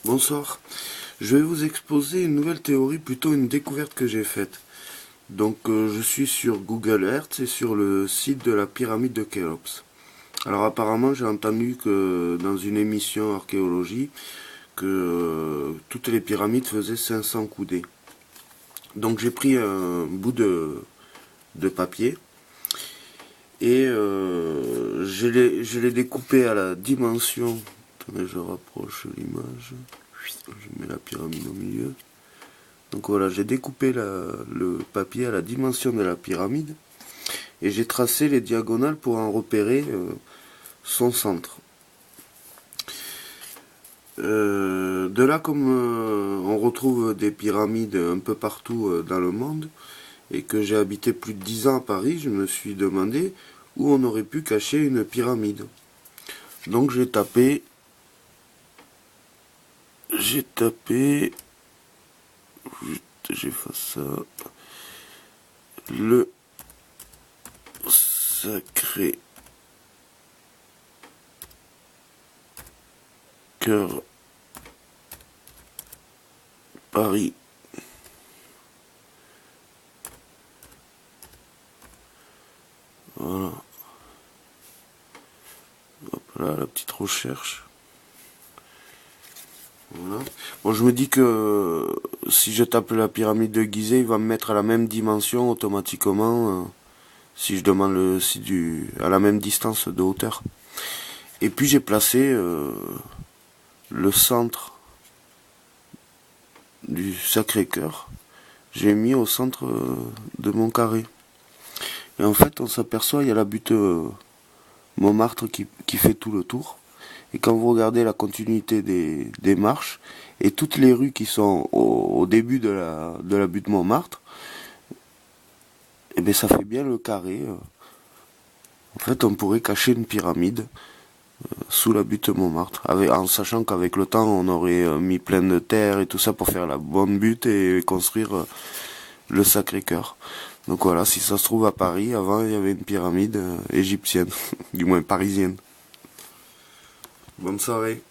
Bonsoir, je vais vous exposer une nouvelle théorie, plutôt une découverte que j'ai faite. Donc je suis sur Google Earth et sur le site de la pyramide de Khéops. Alors apparemment j'ai entendu que dans une émission archéologie que toutes les pyramides faisaient 500 coudées. Donc j'ai pris un bout de papier et je l'ai découpé à la dimension. Attendez, je rapproche l'image. Je mets la pyramide au milieu. Donc voilà, j'ai découpé le papier à la dimension de la pyramide et j'ai tracé les diagonales pour en repérer son centre. De là, comme on retrouve des pyramides un peu partout dans le monde et que j'ai habité plus de 10 ans à Paris, je me suis demandé où on aurait pu cacher une pyramide. Donc j'efface ça, le Sacré Cœur Paris. Voilà. Hop là, la petite recherche. Voilà. Bon, je me dis que si je tape la pyramide de Gizeh, il va me mettre à la même dimension automatiquement si je demande le site à la même distance de hauteur. Et puis j'ai placé le centre du Sacré-Cœur. J'ai mis au centre de mon carré. Et en fait, on s'aperçoit, il y a la butte Montmartre qui fait tout le tour. Et quand vous regardez la continuité des marches et toutes les rues qui sont au début de la butte Montmartre, et bien ça fait bien le carré. En fait, on pourrait cacher une pyramide sous la butte Montmartre, en sachant qu'avec le temps, on aurait mis plein de terre et tout ça pour faire la bonne butte et construire le Sacré-Cœur. Donc voilà, si ça se trouve à Paris, avant il y avait une pyramide égyptienne, du moins parisienne. Bonne soirée.